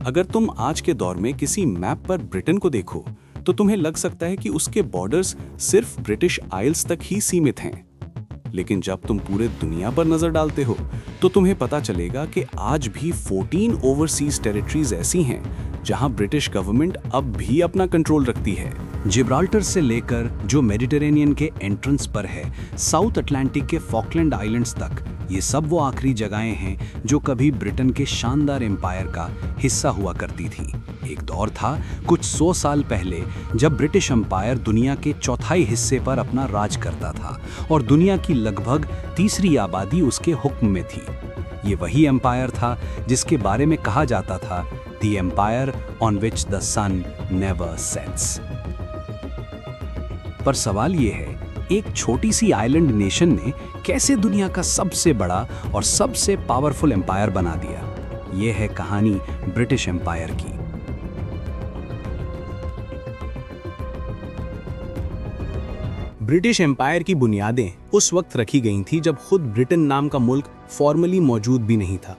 अगर तुम आज के दौर में किसी मैप पर ब्रिटेन को देखो तो तुम्हें लग सकता है कि उसके बॉर्डर्स सिर्फ ब्रिटिश आइल्स तक ही सीमित हैं। लेकिन जब तुम पूरे दुनिया पर नजर डालते हो तो तुम्हें पता चलेगा कि आज भी 14 ओवरसीज टेरिटरीज ऐसी हैं जहां ब्रिटिश गवर्नमेंट अब भी अपना कंट्रोल रखती है। जिब्राल्टर से लेकर जो मेडिटेरेनियन के एंट्रेंस पर है, साउथ अटलांटिक के फॉकलैंड आइलैंड्स तक, ये सब वो आखिरी जगहें हैं जो कभी ब्रिटेन के शानदार एम्पायर का हिस्सा हुआ करती थी। एक दौर था कुछ 100 साल पहले जब ब्रिटिश एम्पायर दुनिया के चौथाई हिस्से पर अपना राज करता था और दुनिया की लगभग तीसरी आबादी उसके हुक्म में थी। ये वही एम्पायर था जिसके बारे में कहा जाता था the empire on which the sun never sets. पर सवाल ये है, एक छोटी सी आइलैंड नेशन ने कैसे दुनिया का सबसे बड़ा और सबसे पावरफुल एम्पायर बना दिया? ये है कहानी ब्रिटिश एम्पायर की। ब्रिटिश एम्पायर की बुनियादें उस वक्त रखी गई थी जब खुद ब्रिटेन नाम का मुल्क फॉर्मली मौजूद भी नहीं था।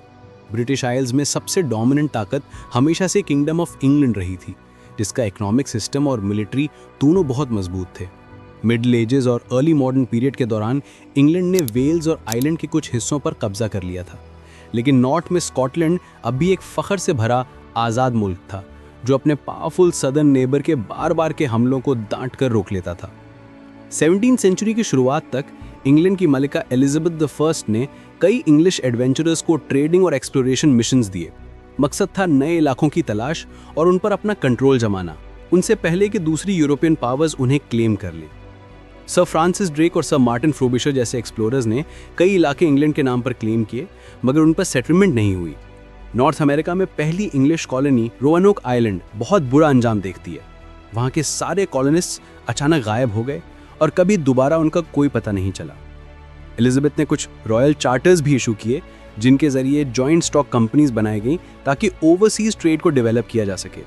ब्रिटिश आइल्स में सबसे डोमिनेंट ताकत हमेशा से किंगडम ऑफ इंग्लैंड रही थी, जिसका इकोनॉमिक सिस्टम और मिलिट्री दोनों बहुत मजबूत थे। मिडिल एजेस और अर्ली मॉडर्न पीरियड के दौरान इंग्लैंड ने वेल्स और आइलैंड के कुछ हिस्सों पर कब्जा कर लिया था, लेकिन नॉर्थ में स्कॉटलैंड अब भी एक फख्र से भरा आज़ाद मुल्क था जो अपने पावरफुल सदर्न नेबर के बार बार के हमलों को डांट कर रोक लेता था। 17वीं सेंचुरी की शुरुआत तक इंग्लैंड की मलिका एलिजाबेथ द फर्स्ट ने कई इंग्लिश एडवेंचरर्स को ट्रेडिंग और एक्सप्लोरेशन मिशंस दिए। मकसद था नए इलाकों की तलाश और उन पर अपना कंट्रोल जमाना, उनसे पहले कि दूसरी यूरोपियन पावर्स उन्हें क्लेम कर लें। सर फ्रांसिस ड्रेक और सर मार्टिन फ्रोबिशर जैसे एक्सप्लोरर्स ने कई इलाके इंग्लैंड के नाम पर क्लेम किए, मगर उन पर सेटलमेंट नहीं हुई। नॉर्थ अमेरिका में पहली इंग्लिश कॉलोनी रोवानोक आइलैंड बहुत बुरा अंजाम देखती है। वहाँ के सारे कॉलोनिस्ट अचानक गायब हो गए और कभी दोबारा उनका कोई पता नहीं चला। एलिजाबेथ ने कुछ रॉयल चार्टर्स भी इशू किए जिनके जरिए जॉइंट स्टॉक कंपनीज बनाई गई ताकि ओवरसीज ट्रेड को डेवलप किया जा सके।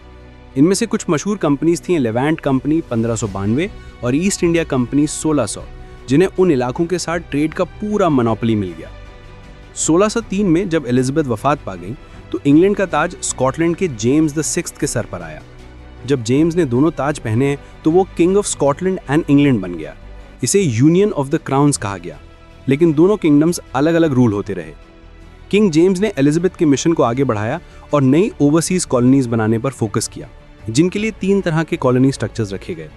इनमें से कुछ मशहूर कंपनीज थीं लेवेंट कंपनी 1592 और ईस्ट इंडिया कंपनी 1600, जिन्हें उन इलाकों के साथ ट्रेड का पूरा मोनोपोली मिल गया। 1603 में जब एलिजाबेथ वफात पा गई तो इंग्लैंड का ताज स्कॉटलैंड के जेम्स द सिक्स्थ के सर पर आया। जब जेम्स ने दोनों ताज पहने तो वो king of Scotland and England बन गया। इसे यूनियन ऑफ द क्राउन्स कहा गया, लेकिन दोनों किंगडम्स अलग अलग रूल होते रहे। किंग जेम्स ने एलिजाबेथ के मिशन को आगे बढ़ाया और नई ओवरसीज कॉलोनीज बनाने पर फोकस किया, जिनके लिए 3 तरह के कॉलोनी स्ट्रक्चर्स रखे गए।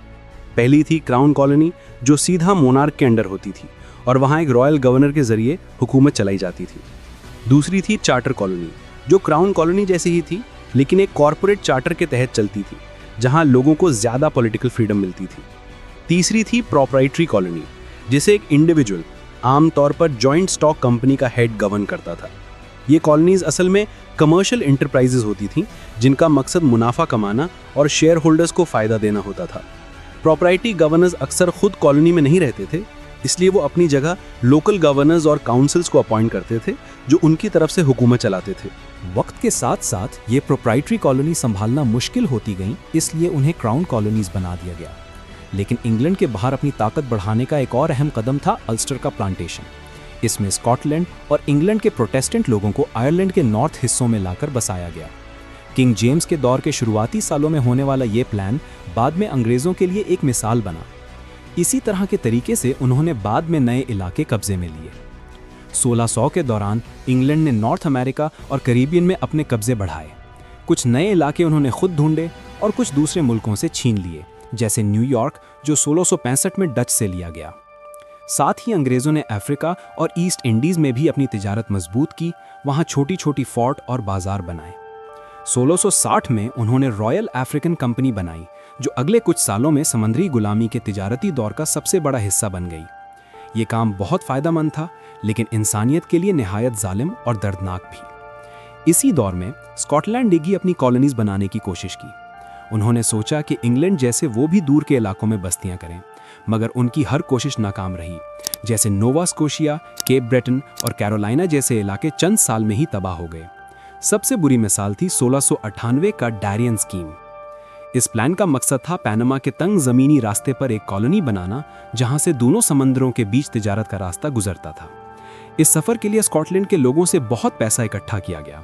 पहली थी क्राउन कॉलोनी, जो सीधा मोनार्क के अंडर होती थी और वहाँ एक रॉयल गवर्नर के जरिए हुकूमत चलाई जाती थी। दूसरी थी चार्टर कॉलोनी, जो क्राउन कॉलोनी जैसी ही थी लेकिन एक कॉरपोरेट चार्टर के तहत चलती थी, जहाँ लोगों को ज़्यादा पॉलिटिकल फ्रीडम मिलती थी। तीसरी थी प्रोप्राइटरी कॉलोनी, जिसे एक इंडिविजुअल, आमतौर पर जॉइंट स्टॉक कंपनी का हेड गवर्न करता था। ये कॉलोनीज असल में कमर्शियल इंटरप्राइजेज होती थीं जिनका मकसद मुनाफा कमाना और शेयर होल्डर्स को फ़ायदा देना होता था। प्रॉपर्टी गवर्नर्स अक्सर खुद कॉलोनी में नहीं रहते थे, इसलिए वो अपनी जगह लोकल गवर्नर्स और काउंसिल्स को अपॉइंट करते थे जो उनकी तरफ से हुकूमत चलाते थे। वक्त के साथ साथ ये प्रोप्राइटरी कॉलोनी संभालना मुश्किल होती गई, इसलिए उन्हें क्राउन कॉलोनीज बना दिया गया। लेकिन इंग्लैंड के बाहर अपनी ताकत बढ़ाने का एक और अहम कदम था अल्स्टर का प्लांटेशन। इसमें स्कॉटलैंड और इंग्लैंड के प्रोटेस्टेंट लोगों को आयरलैंड के नॉर्थ हिस्सों में लाकर बसाया गया। किंग जेम्स के दौर के शुरुआती सालों में होने वाला ये प्लान बाद में अंग्रेज़ों के लिए एक मिसाल बना। इसी तरह के तरीके से उन्होंने बाद में नए इलाके कब्जे में लिए। 1600 के दौरान इंग्लैंड ने नॉर्थ अमेरिका और कैरिबियन में अपने कब्जे बढ़ाए। कुछ नए इलाके उन्होंने खुद ढूंढे और कुछ दूसरे मुल्कों से छीन लिए, जैसे न्यूयॉर्क जो 1665 में डच से लिया गया। साथ ही अंग्रेज़ों ने अफ्रीका और ईस्ट इंडीज़ में भी अपनी तिजारत मजबूत की, वहाँ छोटी छोटी फोर्ट और बाजार बनाए। 1660 में उन्होंने रॉयल अफ्रीकन कंपनी बनाई, जो अगले कुछ सालों में समुद्री गुलामी के तिजारती दौर का सबसे बड़ा हिस्सा बन गई। ये काम बहुत फ़ायदेमंद था, लेकिन इंसानियत के लिए निहायत जालिम और दर्दनाक भी। इसी दौर में स्कॉटलैंड ने भी अपनी कॉलोनीज बनाने की कोशिश की। उन्होंने सोचा कि इंग्लैंड जैसे वो भी दूर के इलाकों में बस्तियां करें, मगर उनकी हर कोशिश नाकाम रही। जैसे नोवा स्कोशिया, केप ब्रेटन और कैरोलिना जैसे इलाके चंद साल में ही तबाह हो गए। सबसे बुरी मिसाल थी 1698 का डारियन स्कीम। इस प्लान का मकसद था पैनामा के तंग ज़मीनी रास्ते पर एक कॉलोनी बनाना, जहां से दोनों समंदरों के बीच तिजारत का रास्ता गुजरता था। इस सफ़र के लिए स्कॉटलैंड के लोगों से बहुत पैसा इकट्ठा किया गया।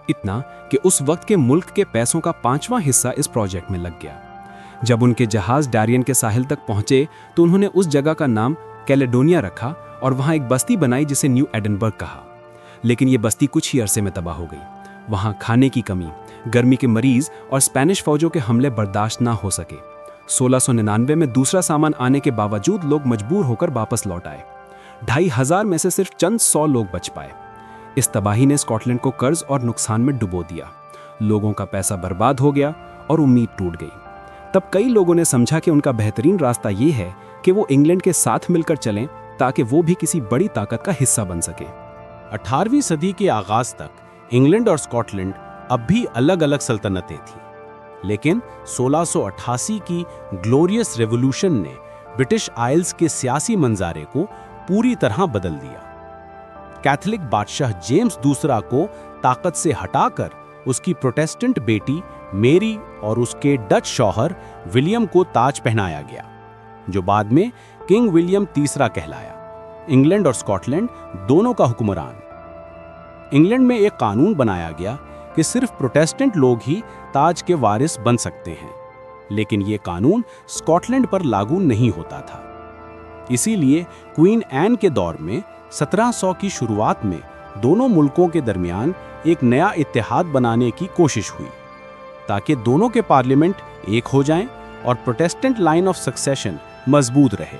इतना कि उस वक्त के मुल्क के पैसों का 5वां हिस्सा इस प्रोजेक्ट में लग गया। जब उनके जहाज डारियन के साहिल तक पहुंचे तो उन्होंने उस जगह का नाम कैलेडोनिया रखा और वहां एक बस्ती बनाई जिसे न्यू एडिनबर्ग कहा। लेकिन ये बस्ती कुछ ही अरसे में तबाह हो गई। वहां खाने की कमी, गर्मी के मरीज और स्पेनिश फौजों के हमले बर्दाश्त ना हो सके। 1699 में दूसरा सामान आने के बावजूद लोग मजबूर होकर वापस लौट आए। 2500 में से सिर्फ चंद 100 लोग बच पाए। इस तबाही ने स्कॉटलैंड को कर्ज और नुकसान में डुबो दिया। लोगों का पैसा बर्बाद हो गया और उम्मीद टूट गई। तब कई लोगों ने समझा कि उनका बेहतरीन रास्ता ये है कि वो इंग्लैंड के साथ मिलकर चलें ताकि वो भी किसी बड़ी ताकत का हिस्सा बन सके। 18वीं सदी के आगाज तक इंग्लैंड और स्कॉटलैंड अब भी अलग अलग सल्तनतें थीं, लेकिन 1688 की ग्लोरियस रेवोल्यूशन ने ब्रिटिश आइल्स के सियासी मंजारे को पूरी तरह बदल दिया। कैथोलिक बादशाह जेम्स दूसरा को ताकत से हटाकर उसकी प्रोटेस्टेंट बेटी मेरी और उसके डच शौहर विलियम को ताज पहनाया गया, जो बाद में किंग विलियम तीसरा कहलाया। इंग्लैंड और स्कॉटलैंड दोनों का हुक्मरान। इंग्लैंड में एक कानून बनाया गया कि सिर्फ प्रोटेस्टेंट लोग ही ताज के वारिस बन सकते हैं, लेकिन यह कानून स्कॉटलैंड पर लागू नहीं होता था। इसीलिए क्वीन एन के दौर में 1700 की शुरुआत में दोनों मुल्कों के दरमियान एक नया इत्तेहाद बनाने की कोशिश हुई ताकि दोनों के पार्लियामेंट एक हो जाएं और प्रोटेस्टेंट लाइन ऑफ सक्सेशन मजबूत रहे।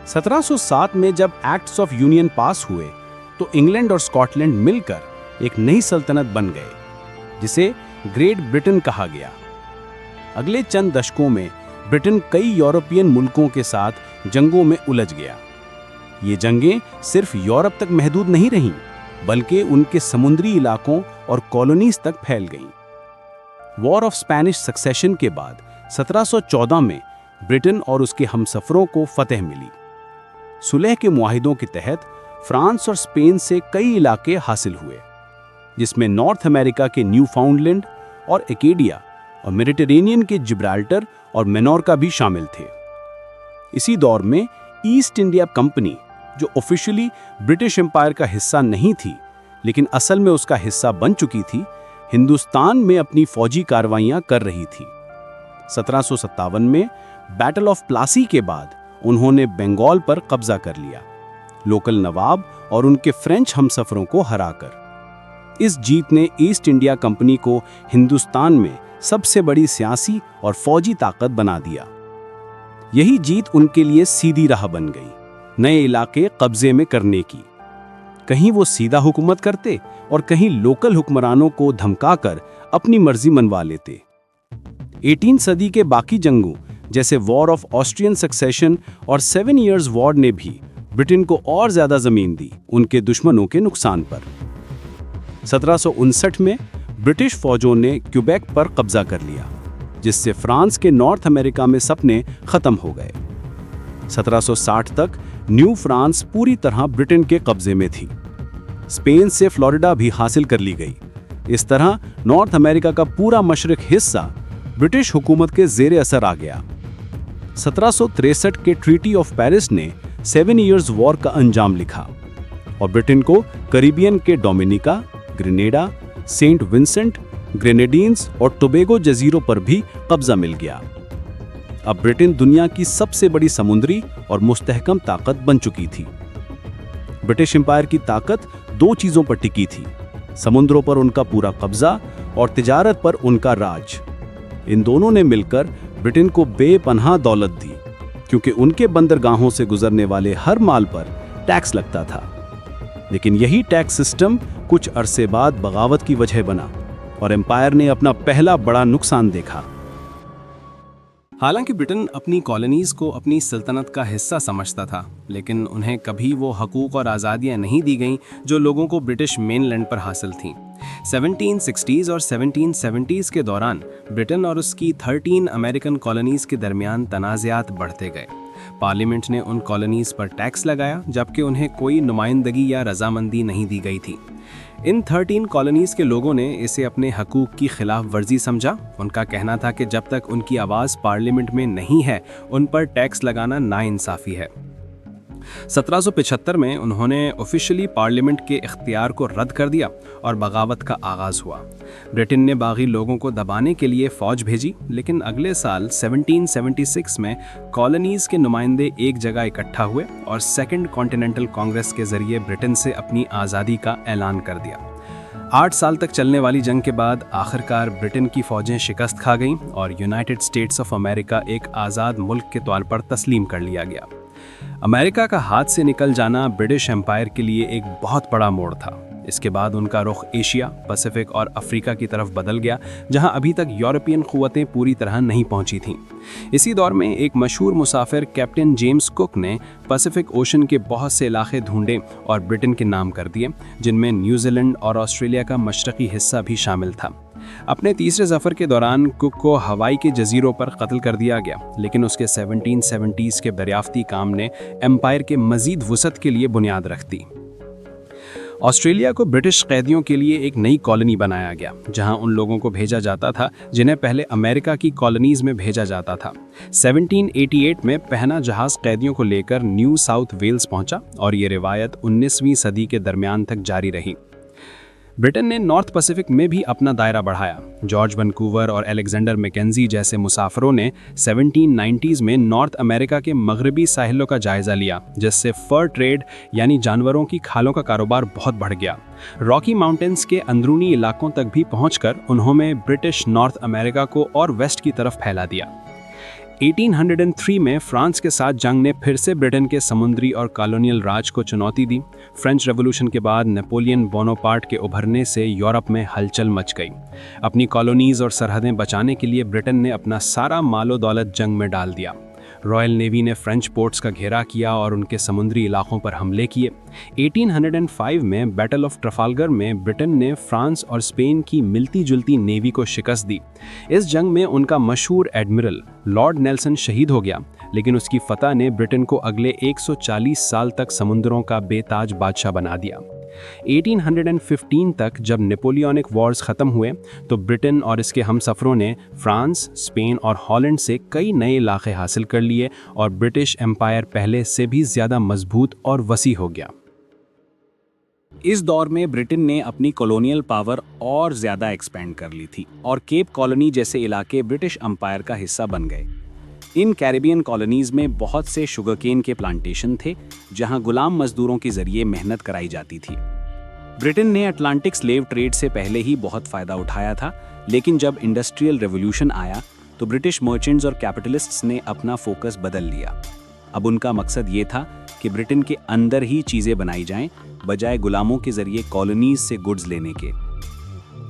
1707 में जब एक्ट्स ऑफ यूनियन पास हुए तो इंग्लैंड और स्कॉटलैंड मिलकर एक नई सल्तनत बन गए, जिसे ग्रेट ब्रिटेन कहा गया। अगले चंद दशकों में ब्रिटेन कई यूरोपियन मुल्कों के साथ जंगों में उलझ गया। ये जंगें सिर्फ यूरोप तक महदूद नहीं रहीं, बल्कि उनके समुद्री इलाकों और कॉलोनीज तक फैल गईं। वॉर ऑफ स्पेनिश सक्सेशन के बाद 1714 में ब्रिटेन और उसके हमसफरों को फतह मिली। सुलह के मुआहिदों के तहत फ्रांस और स्पेन से कई इलाके हासिल हुए, जिसमें नॉर्थ अमेरिका के न्यू फाउंडलैंड और एकेडिया और मेडिटेरेनियन के जिब्राल्टर और मेनोर्का भी शामिल थे। इसी दौर में ईस्ट इंडिया कंपनी, जो ऑफिशियली ब्रिटिश एम्पायर का हिस्सा नहीं थी लेकिन असल में उसका हिस्सा बन चुकी थी, हिंदुस्तान में अपनी फौजी कार्रवाइयां कर रही थी। 1757 में बैटल ऑफ प्लासी के बाद उन्होंने बंगाल पर कब्जा कर लिया, लोकल नवाब और उनके फ्रेंच हमसफरों को हराकर। इस जीत ने ईस्ट इंडिया कंपनी को हिंदुस्तान में सबसे बड़ी सियासी और फौजी ताकत बना दिया। यही जीत उनके लिए सीधी राह बन गई नए इलाके कब्जे में करने की। कहीं वो सीधा हुकूमत करते और कहीं लोकल हुक्मरानों को धमकाकर अपनी मर्जी मनवा लेते। 18वीं सदी के बाकी जंगों जैसे वॉर ऑफ ऑस्ट्रियन सक्सेशन और 7 इयर्स वॉर ने भी ब्रिटेन को और ज्यादा जमीन दी उनके दुश्मनों के नुकसान पर। 1759 में ब्रिटिश फौजों ने क्यूबेक पर कब्जा कर लिया, जिससे फ्रांस के नॉर्थ अमेरिका में सपने खत्म हो गए। 1760 तक न्यू फ्रांस पूरी तरह ब्रिटेन के कब्जे में थी। स्पेन से फ्लोरिडा भी हासिल कर ली गई। इस तरह नॉर्थ अमेरिका का पूरा मशरक हिस्सा ब्रिटिश हुकूमत के जेर असर आ गया। 1763 के ट्रीटी ऑफ पेरिस ने 7 इयर्स वॉर का अंजाम लिखा और ब्रिटेन को कैरिबियन के डोमिनिका, ग्रेनेडा, सेंट विंसेंट, ग्रेनेडीन्स और टोबैगो जजीरों पर भी कब्जा मिल गया। अब ब्रिटेन दुनिया की सबसे बड़ी समुद्री और मुस्तहकम ताकत बन चुकी थी। ब्रिटिश एम्पायर की ताकत 2 चीजों पर टिकी थी, समुद्रों पर उनका पूरा कब्जा और तिजारत पर उनका राज। इन दोनों ने मिलकर ब्रिटेन को बेपनाह दौलत दी, क्योंकि उनके बंदरगाहों से गुजरने वाले हर माल पर टैक्स लगता था। लेकिन यही टैक्स सिस्टम कुछ अरसे बाद बगावत की वजह बना और एम्पायर ने अपना पहला बड़ा नुकसान देखा। हालांकि ब्रिटेन अपनी कॉलोनीज को अपनी सल्तनत का हिस्सा समझता था, लेकिन उन्हें कभी वो हकूक और आज़ादियाँ नहीं दी गईं जो लोगों को ब्रिटिश मेनलैंड पर हासिल थीं। 1760s और 1770s के दौरान ब्रिटेन और उसकी 13 अमेरिकन कॉलोनीज के दरमियान तनाज़ात बढ़ते गए। पार्लियामेंट ने उन कॉलोनीज पर टैक्स लगाया, जबकि उन्हें कोई नुमाइंदगी या रजामंदी नहीं दी गई थी। इन 13 कॉलोनीज के लोगों ने इसे अपने हकूक की खिलाफ वर्जी समझा। उनका कहना था कि जब तक उनकी आवाज़ पार्लियामेंट में नहीं है, उन पर टैक्स लगाना नाइंसाफ़ी है। 1775 में उन्होंने ऑफिशियली पार्लियामेंट के इख्तियार को रद्द कर दिया और बगावत का आगाज़ हुआ। ब्रिटेन ने बागी लोगों को दबाने के लिए फ़ौज भेजी, लेकिन अगले साल 1776 में कॉलोनीज़ के नुमाइंदे एक जगह इकट्ठा हुए और सेकेंड कॉन्टिनेंटल कांग्रेस के ज़रिए ब्रिटेन से अपनी आज़ादी का ऐलान कर दिया। 8 साल तक चलने वाली जंग के बाद आखिरकार ब्रिटेन की फ़ौजें शिकस्त खा गईं और यूनाइटेड स्टेट्स ऑफ अमेरिका एक आज़ाद मुल्क के तौर पर तस्लीम कर लिया गया। अमेरिका का हाथ से निकल जाना ब्रिटिश एम्पायर के लिए एक बहुत बड़ा मोड़ था। इसके बाद उनका रुख एशिया, पैसिफिक और अफ्रीका की तरफ बदल गया, जहां अभी तक यूरोपियन क़ुव्वतें पूरी तरह नहीं पहुंची थीं। इसी दौर में एक मशहूर मुसाफिर कैप्टन जेम्स कुक ने पैसिफिक ओशन के बहुत से इलाके ढूंढे और ब्रिटेन के नाम कर दिए, जिनमें न्यूजीलैंड और ऑस्ट्रेलिया का मशरक़ी हिस्सा भी शामिल था। अपने तीसरे सफ़र के दौरान कुक को हवाई के जजीरों पर कत्ल कर दिया गया, लेकिन उसके 1770s के दरियाफ्ती काम ने एम्पायर के मज़ीद वुसअत के लिए बुनियाद रख दी। ऑस्ट्रेलिया को ब्रिटिश कैदियों के लिए एक नई कॉलोनी बनाया गया, जहां उन लोगों को भेजा जाता था जिन्हें पहले अमेरिका की कॉलोनीज़ में भेजा जाता था। 1788 में पहला जहाज़ कैदियों को लेकर न्यू साउथ वेल्स पहुंचा और ये रिवायत 19वीं सदी के दरमियान तक जारी रही। ब्रिटेन ने नॉर्थ पैसिफिक में भी अपना दायरा बढ़ाया। जॉर्ज वैंकूवर और अलेक्जेंडर मैकेंजी जैसे मुसाफिरों ने 1790s में नॉर्थ अमेरिका के मगरबी साहिलों का जायजा लिया, जिससे फर ट्रेड यानी जानवरों की खालों का कारोबार बहुत बढ़ गया। रॉकी माउंटेन्स के अंदरूनी इलाकों तक भी पहुंचकर उन्होंने ब्रिटिश नॉर्थ अमेरिका को और वेस्ट की तरफ फैला दिया। 1803 में फ्रांस के साथ जंग ने फिर से ब्रिटेन के समुद्री और कॉलोनियल राज को चुनौती दी। फ्रेंच रेवोल्यूशन के बाद नेपोलियन बोनापार्ट के उभरने से यूरोप में हलचल मच गई। अपनी कॉलोनीज़ और सरहदें बचाने के लिए ब्रिटेन ने अपना सारा मालो दौलत जंग में डाल दिया। रॉयल नेवी ने फ्रेंच पोर्ट्स का घेरा किया और उनके समुद्री इलाकों पर हमले किए। 1805 में बैटल ऑफ ट्रफाल्गर में ब्रिटेन ने फ्रांस और स्पेन की मिलती जुलती नेवी को शिकस्त दी। इस जंग में उनका मशहूर एडमिरल लॉर्ड नेल्सन शहीद हो गया, लेकिन उसकी फतह ने ब्रिटेन को अगले 140 साल तक समुद्रों का बेताज बादशाह बना दिया। 1815 तक जब नेपोलियनिक वॉर्स ख़त्म हुए तो ब्रिटेन और इसके हमसफ़रों ने फ्रांस, स्पेन और हॉलैंड से कई नए इलाके हासिल कर लिए और ब्रिटिश एम्पायर पहले से भी ज़्यादा मजबूत और वसी हो गया। इस दौर में ब्रिटेन ने अपनी कॉलोनियल पावर और ज़्यादा एक्सपेंड कर ली थी और केप कॉलोनी जैसे इलाके ब्रिटिश एम्पायर का हिस्सा बन गए। इन कैरिबियन कॉलोनीज़ में बहुत से शुगरकेन के प्लांटेशन थे, जहां गुलाम मजदूरों के जरिए मेहनत कराई जाती थी। ब्रिटेन ने अटलांटिक स्लेव ट्रेड से पहले ही बहुत फ़ायदा उठाया था, लेकिन जब इंडस्ट्रियल रेवोल्यूशन आया तो ब्रिटिश मर्चेंट्स और कैपिटलिस्ट्स ने अपना फोकस बदल लिया। अब उनका मकसद ये था कि ब्रिटेन के अंदर ही चीज़ें बनाई जाएं, बजाय गुलामों के जरिए कॉलोनीज़ से गुड्स लेने के।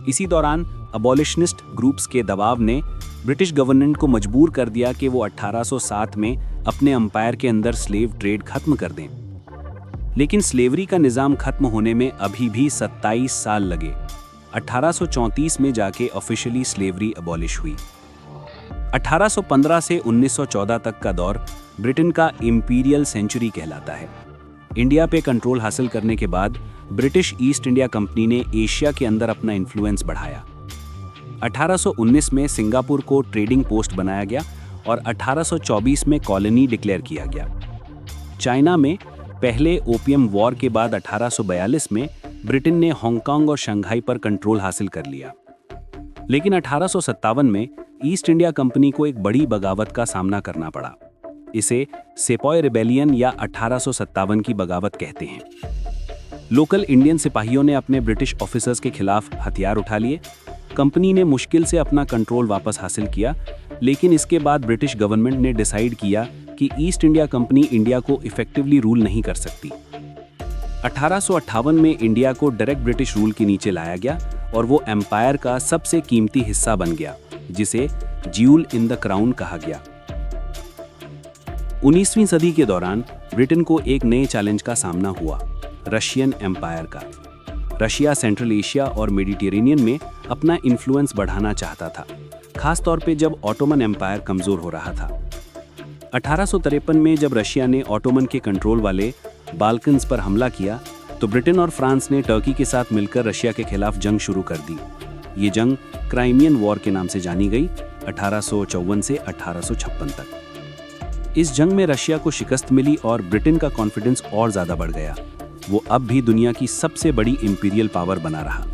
इसी दौरान अबॉलिशनिस्ट ग्रुप्स के दबाव ने ब्रिटिश गवर्नमेंट को मजबूर कर दिया कि वो 1807 में अपने एम्पायर के अंदर स्लेव ट्रेड खत्म कर दें। लेकिन स्लेवरी का निज़ाम खत्म होने में अभी भी 27 साल लगे। 1834 में जाके ऑफिशियली स्लेवरी अबॉलिश हुई। 1815 से 1914 तक का दौर ब्रिटेन का इंपीरियल सेंचुरी कहलाता है। इंडिया पे कंट्रोल हासिल करने के बाद ब्रिटिश ईस्ट इंडिया कंपनी ने एशिया के अंदर अपना इन्फ्लुएंस बढ़ाया। 1819 में सिंगापुर को ट्रेडिंग पोस्ट बनाया गया और 1824 में कॉलोनी डिक्लेयर किया गया। चाइना में पहले ओपियम वॉर के बाद 1842 में ब्रिटेन ने हांगकांग और शंघाई पर कंट्रोल हासिल कर लिया। लेकिन 1857 में ईस्ट इंडिया कंपनी को एक बड़ी बगावत का सामना करना पड़ा। इसे सेपॉय रिबेलियन या 1857 की बगावत कहते हैं। लोकल इंडियन सिपाहियों ने अपने ब्रिटिश ऑफिसर्स के खिलाफ हथियार उठा लिए। कंपनी ने मुश्किल से अपना कंट्रोल वापस हासिल किया, लेकिन इसके बाद ब्रिटिश गवर्नमेंट ने डिसाइड किया कि ईस्ट इंडिया कंपनी इंडिया को इफेक्टिवली रूल नहीं कर सकती। 1858 में इंडिया को डायरेक्ट ब्रिटिश रूल के नीचे लाया गया और वो एम्पायर का सबसे कीमती हिस्सा बन गया, जिसे ज्यूल इन द क्राउन कहा गया। 19वीं सदी के दौरान ब्रिटेन को एक नए चैलेंज का सामना हुआ, रशियन एम्पायर का। रशिया सेंट्रल एशिया और मेडिटेरेनियन में अपना इन्फ्लुएंस बढ़ाना चाहता था, खास तौर पे जब ऑटोमन एम्पायर कमजोर हो रहा था। 1853 में जब रशिया ने ऑटोमन के कंट्रोल वाले बाल्कन्स पर हमला किया तो ब्रिटेन और फ्रांस ने टर्की के साथ मिलकर रशिया के खिलाफ जंग शुरू कर दी। ये जंग क्राइमियन वॉर के नाम से जानी गई, 1854 से 1856 तक। इस जंग में रशिया को शिकस्त मिली और ब्रिटेन का कॉन्फिडेंस और ज़्यादा बढ़ गया। वो अब भी दुनिया की सबसे बड़ी इंपीरियल पावर बना रहा।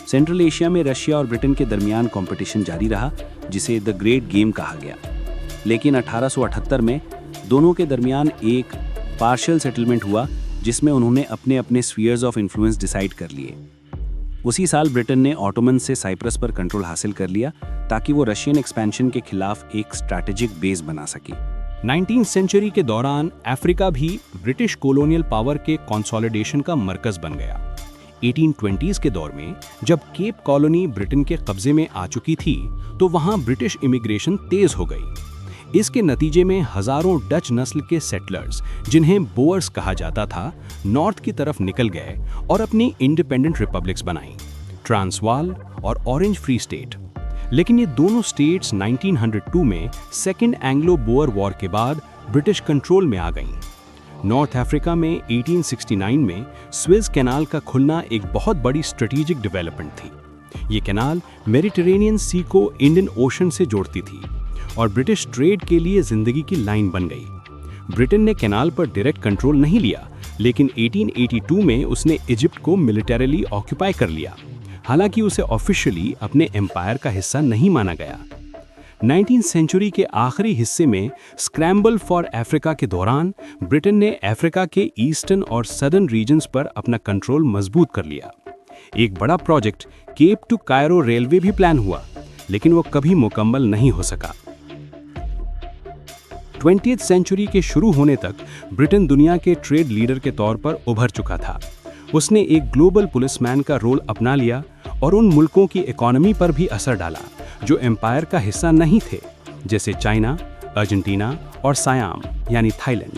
सेंट्रल एशिया में रशिया और ब्रिटेन के दरमियान कंपटीशन जारी रहा, जिसे द ग्रेट गेम कहा गया। लेकिन 1878 में दोनों के दरमियान एक पार्शियल सेटलमेंट हुआ, जिसमें उन्होंने अपने अपने स्फीयर्स ऑफ इन्फ्लुएंस डिसाइड कर लिए। उसी साल ब्रिटेन ने ऑटोमन से साइप्रस पर कंट्रोल हासिल कर लिया, ताकि वो रशियन एक्सपेंशन के खिलाफ एक स्ट्रैटेजिक बेस बना सके। 19वीं सेंचुरी के दौरान अफ्रीका भी ब्रिटिश कॉलोनियल पावर के कंसोलिडेशन का मरकज बन गया। 1820s के दौर में जब केप कॉलोनी ब्रिटेन के कब्जे में आ चुकी थी, तो वहां ब्रिटिश इमिग्रेशन तेज हो गई। इसके नतीजे में हजारों डच नस्ल के सेटलर्स, जिन्हें बोअर्स कहा जाता था, नॉर्थ की तरफ निकल गए और अपनी इंडिपेंडेंट रिपब्लिक्स बनाई, ट्रांसवाल और ऑरेंज फ्री स्टेट। लेकिन ये दोनों स्टेट्स 1902 में सेकेंड एंग्लो बोअर वॉर के बाद ब्रिटिश कंट्रोल में आ गईं। नॉर्थ अफ्रीका में 1869 में स्विस कैनाल का खुलना एक बहुत बड़ी स्ट्रेटेजिक डेवलपमेंट थी। ये कैनाल मेडिटेरेनियन सी को इंडियन ओशन से जोड़ती थी और ब्रिटिश ट्रेड के लिए जिंदगी की लाइन बन गई। ब्रिटेन ने कैनाल पर डायरेक्ट कंट्रोल नहीं लिया, लेकिन 1882 में उसने इजिप्ट को मिलिटरीली ऑक्यूपाई कर लिया, हालांकि उसे ऑफिशियली अपने एम्पायर का हिस्सा नहीं माना गया। 19वीं सेंचुरी के आखिरी हिस्से में स्क्रैम्बल फॉर अफ्रीका के दौरान ब्रिटेन ने अफ्रीका के ईस्टर्न और सदर्न रीजन्स पर अपना कंट्रोल मजबूत कर लिया। एक बड़ा project Cape to Cairo railway भी प्लान हुआ, लेकिन वो कभी मुकम्मल नहीं हो सका। 20वीं सेंचुरी के शुरू होने तक ब्रिटेन दुनिया के ट्रेड लीडर के तौर पर उभर चुका था। उसने एक ग्लोबल पुलिसमैन का रोल अपना लिया और उन मुल्कों की इकोनॉमी पर भी असर डाला जो एम्पायर का हिस्सा नहीं थे, जैसे चाइना, अर्जेंटीना और सायाम यानी थाईलैंड।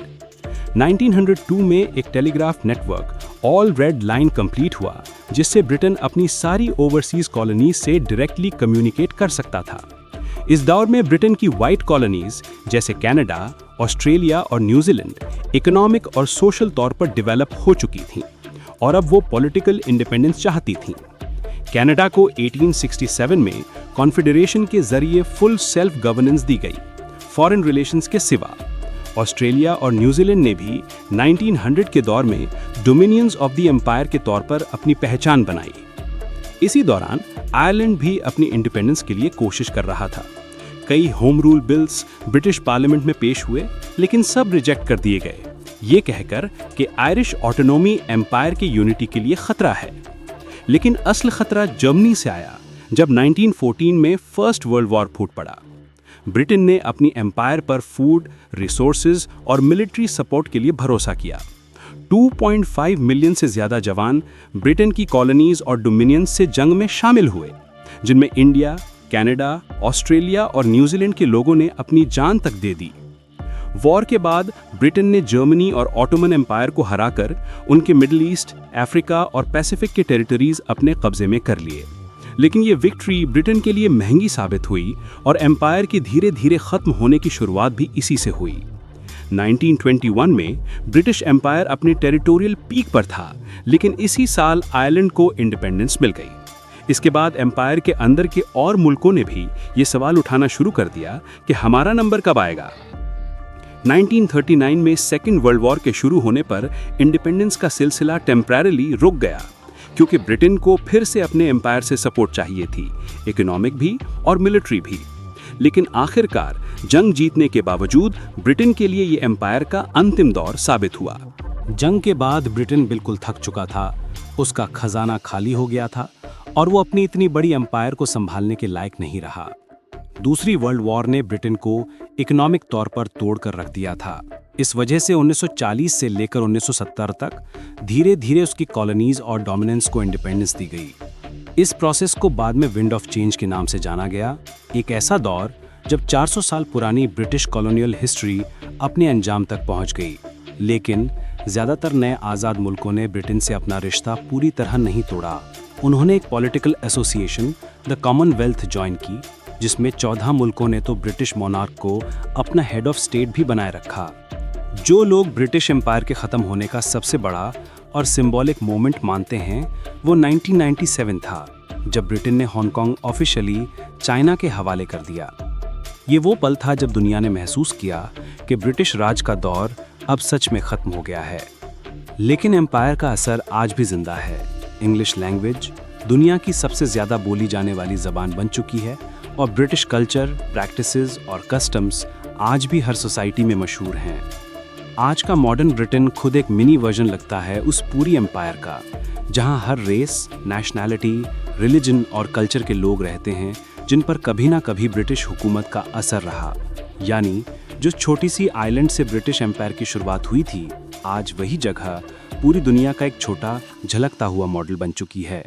1902 में एक telegraph network all red line complete हुआ, जिससे ब्रिटेन अपनी सारी ओवरसीज कॉलोनीज से डायरेक्टली कम्युनिकेट कर सकता था। इस दौर में ब्रिटेन की व्हाइट कॉलोनीज जैसे कनाडा, ऑस्ट्रेलिया और न्यूजीलैंड इकोनॉमिक और सोशल तौर पर डेवलप हो चुकी थीं और अब वो पॉलिटिकल इंडिपेंडेंस चाहती थीं। कनाडा को 1867 में कॉन्फेडरेशन के जरिए फुल सेल्फ गवर्नेंस दी गई, फॉरेन रिलेशंस के सिवा। ऑस्ट्रेलिया और न्यूजीलैंड ने भी 1900 के दौर में डोमिनियंस ऑफ द एम्पायर के तौर पर अपनी पहचान बनाई। इसी दौरान आयरलैंड भी अपनी इंडिपेंडेंस के लिए कोशिश कर रहा था। कई home rule bills British parliament में पेश हुए, लेकिन सब रिजेक्ट कर दिए गए, ये कहकर कि आयरिश ऑटोनॉमी एम्पायर की यूनिटी के लिए खतरा है। लेकिन असल खतरा जर्मनी से आया, जब 1914 में फर्स्ट वर्ल्ड वॉर फूट पड़ा। ब्रिटेन ने अपनी एम्पायर पर फूड, रिसोर्सेज और मिलिट्री सपोर्ट के लिए भरोसा किया। 2.5 मिलियन से ज्यादा जवान ब्रिटेन की कॉलोनीज और डोमिनियंस से जंग में शामिल हुए, जिनमें इंडिया, कनाडा, ऑस्ट्रेलिया और न्यूजीलैंड के लोगों ने अपनी जान तक दे दी। वॉर के बाद ब्रिटेन ने जर्मनी और ऑटोमन एम्पायर को हराकर उनके मिडिल ईस्ट, अफ्रीका और पैसिफिक के टेरिटरीज अपने कब्जे में कर लिए। लेकिन ये विक्ट्री ब्रिटेन के लिए महंगी साबित हुई और एम्पायर की धीरे धीरे खत्म होने की शुरुआत भी इसी से हुई। 1921 में ब्रिटिश एम्पायर अपने टेरिटोरियल पीक पर था, लेकिन इसी साल आयरलैंड को इंडिपेंडेंस मिल गई। इसके बाद एम्पायर के अंदर के और मुल्कों ने भी ये सवाल उठाना शुरू कर दिया कि हमारा नंबर कब आएगा। 1939 में सेकेंड वर्ल्ड वॉर के शुरू होने पर इंडिपेंडेंस का सिलसिला टेम्परेरीली रुक गया, क्योंकि ब्रिटेन को फिर से अपने एम्पायर से सपोर्ट चाहिए थी, इकोनॉमिक भी और मिलिट्री भी। लेकिन आखिरकार जंग जीतने के बावजूद ब्रिटेन के लिए ये एम्पायर का अंतिम दौर साबित हुआ। जंग के बाद ब्रिटेन बिल्कुल थक चुका था, उसका खजाना खाली हो गया था और वो अपनी इतनी बड़ी एम्पायर को संभालने के लायक नहीं रहा। दूसरी वर्ल्ड वॉर ने ब्रिटेन को इकोनॉमिक तौर पर तोड़कर रख दिया था। इस वजह से 1940 से लेकर 1970 तक धीरे धीरे उसकी कॉलोनीज और डोमिनेंस को इंडिपेंडेंस दी गई। इस प्रोसेस को बाद में विंड ऑफ चेंज के नाम से जाना गया, एक ऐसा दौर जब 400 साल पुरानी ब्रिटिश कॉलोनियल हिस्ट्री अपने अंजाम तक पहुंच गई। लेकिन ज़्यादातर नए आज़ाद मुल्कों ने ब्रिटेन से अपना रिश्ता पूरी तरह नहीं तोड़ा। उन्होंने एक political association the Commonwealth join की, जिसमें 14 मुल्कों ने तो ब्रिटिश मोनार्क को अपना हेड ऑफ स्टेट भी बनाए रखा। जो लोग ब्रिटिश एम्पायर के ख़त्म होने का सबसे बड़ा और सिंबॉलिक मोमेंट मानते हैं, वो 1997 था, जब ब्रिटेन ने हांगकांग ऑफिशियली चाइना के हवाले कर दिया। ये वो पल था जब दुनिया ने महसूस किया कि ब्रिटिश राज का दौर अब सच में खत्म हो गया है। लेकिन एम्पायर का असर आज भी जिंदा है। इंग्लिश लैंग्वेज दुनिया की सबसे ज़्यादा बोली जाने वाली ज़बान बन चुकी है और ब्रिटिश कल्चर, प्रैक्टिसेस और कस्टम्स आज भी हर सोसाइटी में मशहूर हैं। आज का मॉडर्न ब्रिटेन खुद एक मिनी वर्जन लगता है उस पूरी एम्पायर का, जहां हर रेस, नेशनैलिटी, रिलीजन और कल्चर के लोग रहते हैं जिन पर कभी ना कभी ब्रिटिश हुकूमत का असर रहा। यानी जो छोटी सी आइलैंड से ब्रिटिश एम्पायर की शुरुआत हुई थी, आज वही जगह पूरी दुनिया का एक छोटा झलकता हुआ मॉडल बन चुकी है।